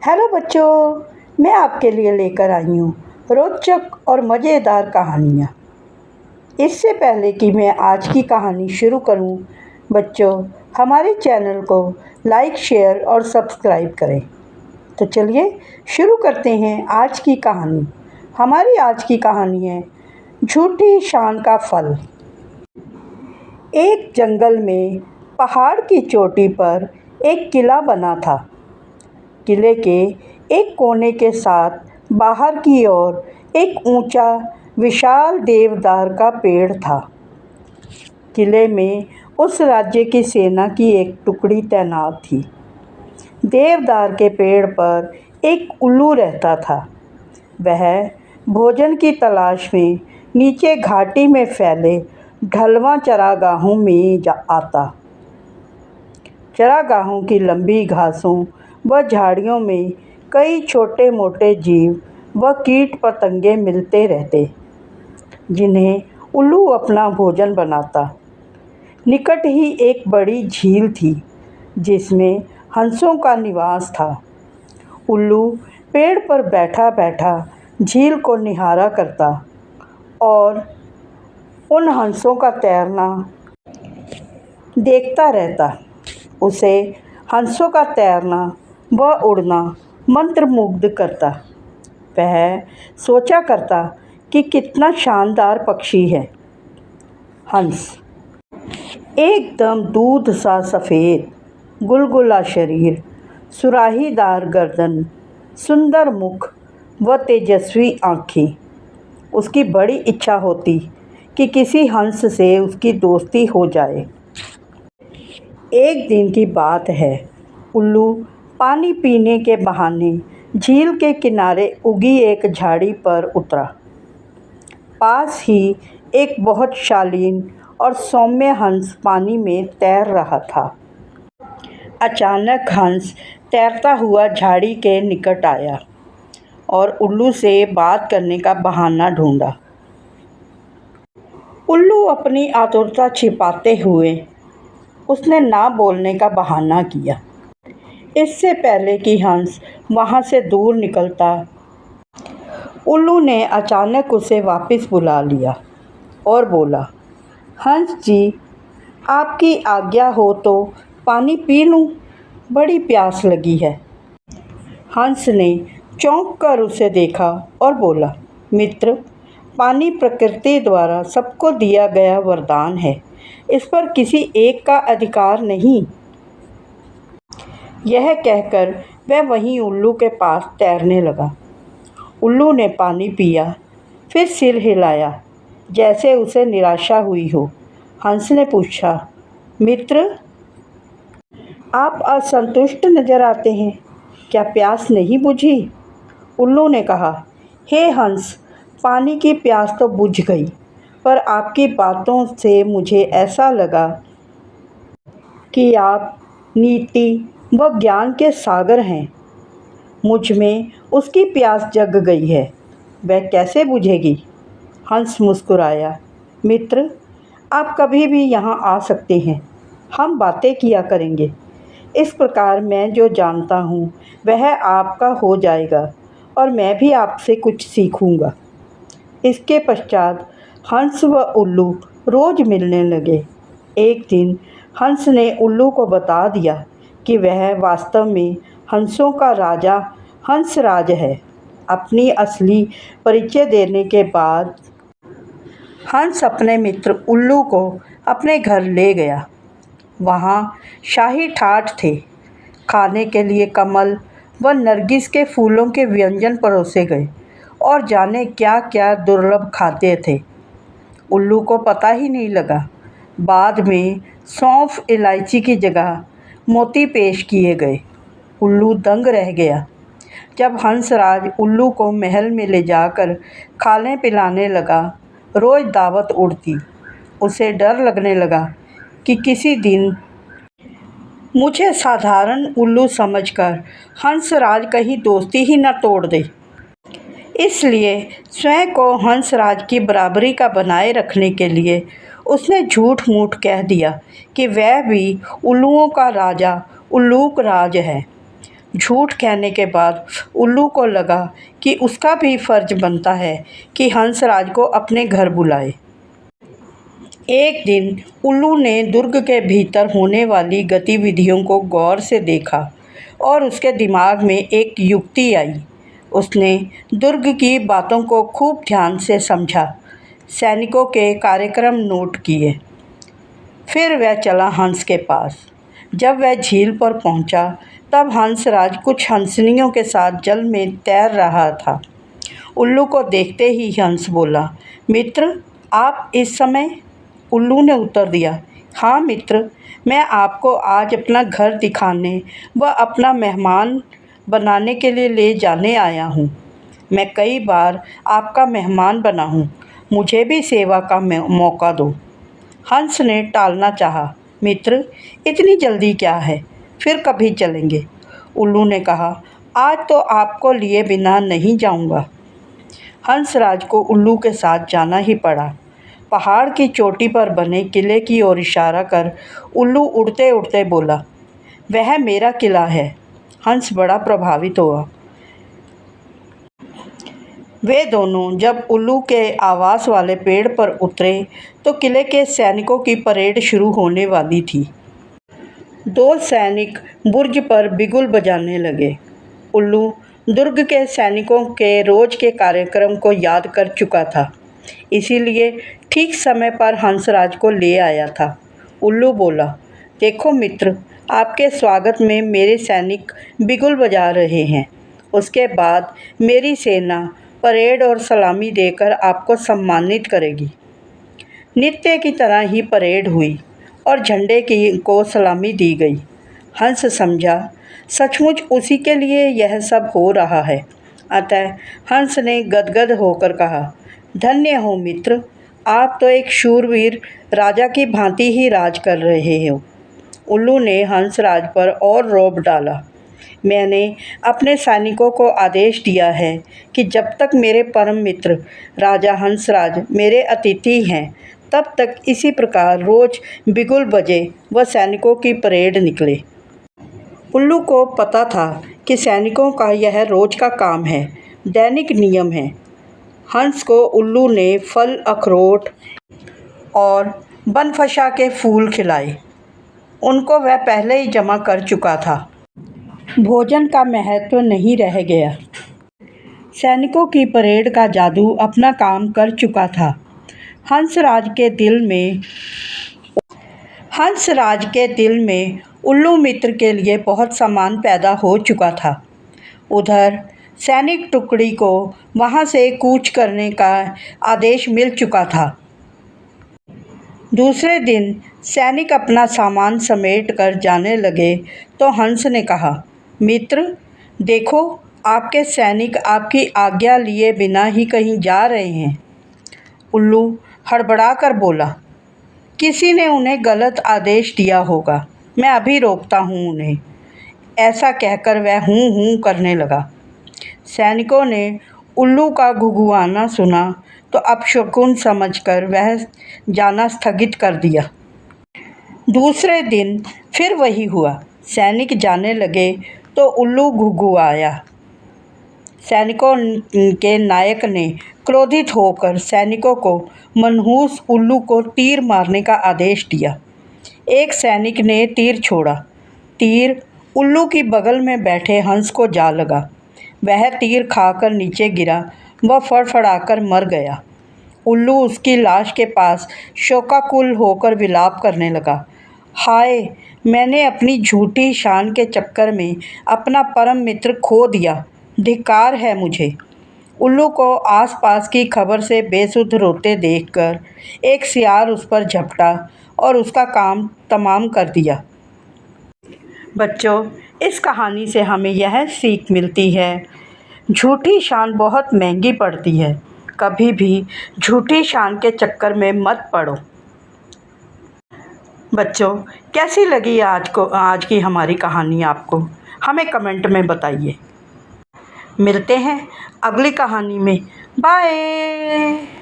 Hello बच्चों, मैं आपके लिए लेकर आई हूँ रोचक और मज़ेदार कहानियाँ। इससे पहले कि मैं आज की कहानी शुरू करूँ, बच्चों हमारे चैनल को लाइक, शेयर और सब्सक्राइब करें। तो चलिए शुरू करते हैं आज की कहानी। हमारी आज की कहानी है झूठी शान का फल। एक जंगल में पहाड़ की चोटी पर एक किला बना था। किले के एक कोने के साथ बाहर की ओर एक ऊंचा विशाल देवदार का पेड़ था। किले में उस राज्य की सेना की एक टुकड़ी तैनात थी। देवदार के पेड़ पर एक उल्लू रहता था। वह भोजन की तलाश में नीचे घाटी में फैले ढलवां चरागाहों में आता। चरागाहों की लंबी घासों व झाड़ियों में कई छोटे मोटे जीव व कीट पतंगे मिलते रहते, जिन्हें उल्लू अपना भोजन बनाता। निकट ही एक बड़ी झील थी, जिसमें हंसों का निवास था। उल्लू पेड़ पर बैठा बैठा झील को निहारा करता और उन हंसों का तैरना देखता रहता। उसे हंसों का तैरना व उड़ना मंत्रमुग्ध करता। वह सोचा करता कि कितना शानदार पक्षी है। हंस एकदम दूध सा सफ़ेद, गुलगुला शरीर, सुराहीदार गर्दन, सुंदर मुख व तेजस्वी आँखें। उसकी बड़ी इच्छा होती कि किसी हंस से उसकी दोस्ती हो जाए। एक दिन की बात है, उल्लू पानी पीने के बहाने झील के किनारे उगी एक झाड़ी पर उतरा। पास ही एक बहुत शालीन और सौम्य हंस पानी में तैर रहा था। अचानक हंस तैरता हुआ झाड़ी के निकट आया और उल्लू से बात करने का बहाना ढूंढा। उल्लू अपनी आतुरता छिपाते हुए उसने ना बोलने का बहाना किया। इससे पहले कि हंस वहाँ से दूर निकलता, उल्लू ने अचानक उसे वापस बुला लिया और बोला, हंस जी, आपकी आज्ञा हो तो पानी पी लूँ, बड़ी प्यास लगी है। हंस ने चौंक कर उसे देखा और बोला, मित्र, पानी प्रकृति द्वारा सबको दिया गया वरदान है, इस पर किसी एक का अधिकार नहीं। यह कहकर वह वहीं उल्लू के पास तैरने लगा। उल्लू ने पानी पिया, फिर सिर हिलाया जैसे उसे निराशा हुई हो। हंस ने पूछा, मित्र, आप असंतुष्ट नजर आते हैं, क्या प्यास नहीं बुझी? उल्लू ने कहा, हे हंस, पानी की प्यास तो बुझ गई, पर आपकी बातों से मुझे ऐसा लगा कि आप नीति व ज्ञान के सागर हैं। मुझ में उसकी प्यास जग गई है, वह कैसे बुझेगी? हंस मुस्कुराया, मित्र, आप कभी भी यहाँ आ सकते हैं, हम बातें किया करेंगे। इस प्रकार मैं जो जानता हूँ वह आपका हो जाएगा और मैं भी आपसे कुछ सीखूँगा। इसके पश्चात हंस व उल्लू रोज़ मिलने लगे। एक दिन हंस ने उल्लू को बता दिया कि वह वास्तव में हंसों का राजा हंसराज है। अपनी असली परिचय देने के बाद हंस अपने मित्र उल्लू को अपने घर ले गया। वहाँ शाही ठाठ थे। खाने के लिए कमल व नरगिस के फूलों के व्यंजन परोसे गए और जाने क्या क्या दुर्लभ खाद्य थे। उल्लू को पता ही नहीं लगा। बाद में सौंफ इलायची की जगह मोती पेश किए गए। उल्लू दंग रह गया। जब हंसराज उल्लू को महल में ले जाकर खाने पिलाने लगा, रोज़ दावत उड़ती। उसे डर लगने लगा कि किसी दिन मुझे साधारण उल्लू समझकर हंसराज कहीं दोस्ती ही न तोड़ दे। इसलिए स्वयं को हंसराज की बराबरी का बनाए रखने के लिए उसने झूठ मूठ कह दिया कि वह भी उल्लुओं का राजा उल्लूक राज है। झूठ कहने के बाद उल्लू को लगा कि उसका भी फर्ज बनता है कि हंसराज को अपने घर बुलाए। एक दिन उल्लू ने दुर्ग के भीतर होने वाली गतिविधियों को गौर से देखा और उसके दिमाग में एक युक्ति आई। उसने दुर्ग की बातों को खूब ध्यान से समझा, सैनिकों के कार्यक्रम नोट किए। फिर वह चला हंस के पास। जब वह झील पर पहुंचा, तब हंसराज कुछ हंसनियों के साथ जल में तैर रहा था। उल्लू को देखते ही हंस बोला, मित्र, आप इस समय? उल्लू ने उत्तर दिया, हाँ मित्र, मैं आपको आज अपना घर दिखाने व अपना मेहमान बनाने के लिए ले जाने आया हूँ। मैं कई बार आपका मेहमान बना हूँ, मुझे भी सेवा का मौका दो। हंस ने टालना चाहा, मित्र, इतनी जल्दी क्या है, फिर कभी चलेंगे। उल्लू ने कहा, आज तो आपको लिए बिना नहीं जाऊंगा। हंसराज को उल्लू के साथ जाना ही पड़ा। पहाड़ की चोटी पर बने किले की ओर इशारा कर उल्लू उड़ते उड़ते बोला, वह मेरा किला है। हंस बड़ा प्रभावित हुआ। वे दोनों जब उल्लू के आवास वाले पेड़ पर उतरे तो किले के सैनिकों की परेड शुरू होने वाली थी। 2 सैनिक बुर्ज पर बिगुल बजाने लगे। उल्लू दुर्ग के सैनिकों के रोज के कार्यक्रम को याद कर चुका था, इसीलिए ठीक समय पर हंसराज को ले आया था। उल्लू बोला, देखो मित्र, आपके स्वागत में मेरे सैनिक बिगुल बजा रहे हैं। उसके बाद मेरी सेना परेड और सलामी देकर आपको सम्मानित करेगी। नित्य की तरह ही परेड हुई और झंडे को सलामी दी गई। हंस समझा, सचमुच उसी के लिए यह सब हो रहा है। अतः हंस ने गदगद होकर कहा, धन्य हो मित्र, आप तो एक शूरवीर राजा की भांति ही राज कर रहे हो। उल्लू ने हंसराज पर और रौब डाला। मैंने अपने सैनिकों को आदेश दिया है कि जब तक मेरे परम मित्र राजा हंसराज मेरे अतिथि हैं, तब तक इसी प्रकार रोज बिगुल बजे व सैनिकों की परेड निकले। उल्लू को पता था कि सैनिकों का यह रोज का काम है, दैनिक नियम है। हंस को उल्लू ने फल, अखरोट और बनफशा के फूल खिलाए। उनको वह पहले ही जमा कर चुका था। भोजन का महत्व नहीं रह गया। सैनिकों की परेड का जादू अपना काम कर चुका था। हंसराज के दिल में उल्लू मित्र के लिए बहुत सम्मान पैदा हो चुका था। उधर सैनिक टुकड़ी को वहां से कूच करने का आदेश मिल चुका था। दूसरे दिन सैनिक अपना सामान समेट कर जाने लगे तो हंस ने कहा, मित्र, देखो, आपके सैनिक आपकी आज्ञा लिए बिना ही कहीं जा रहे हैं। उल्लू हड़बड़ा कर बोला, किसी ने उन्हें गलत आदेश दिया होगा, मैं अभी रोकता हूँ उन्हें। ऐसा कहकर वह हूँ हूँ करने लगा। सैनिकों ने उल्लू का घुघुआना सुना तो अपशकुन समझकर वह जाना स्थगित कर दिया। दूसरे दिन फिर वही हुआ। सैनिक जाने लगे तो उल्लू घुघुआया। सैनिकों के नायक ने क्रोधित होकर सैनिकों को मनहूस उल्लू को तीर मारने का आदेश दिया। एक सैनिक ने तीर छोड़ा। तीर उल्लू की बगल में बैठे हंस को जा लगा। वह तीर खाकर नीचे गिरा व फड़फड़ाकर मर गया। उल्लू उसकी लाश के पास शोकाकुल होकर विलाप करने लगा, हाय, मैंने अपनी झूठी शान के चक्कर में अपना परम मित्र खो दिया, धिक्कार है मुझे। उल्लू को आसपास की खबर से बेसुध रोते देखकर एक सियार उस पर झपटा और उसका काम तमाम कर दिया। बच्चों, इस कहानी से हमें यह सीख मिलती है, झूठी शान बहुत महंगी पड़ती है। कभी भी झूठी शान के चक्कर में मत पड़ो। बच्चों, कैसी लगी आज की हमारी कहानी आपको? हमें कमेंट में बताइए। मिलते हैं अगली कहानी में। बाय।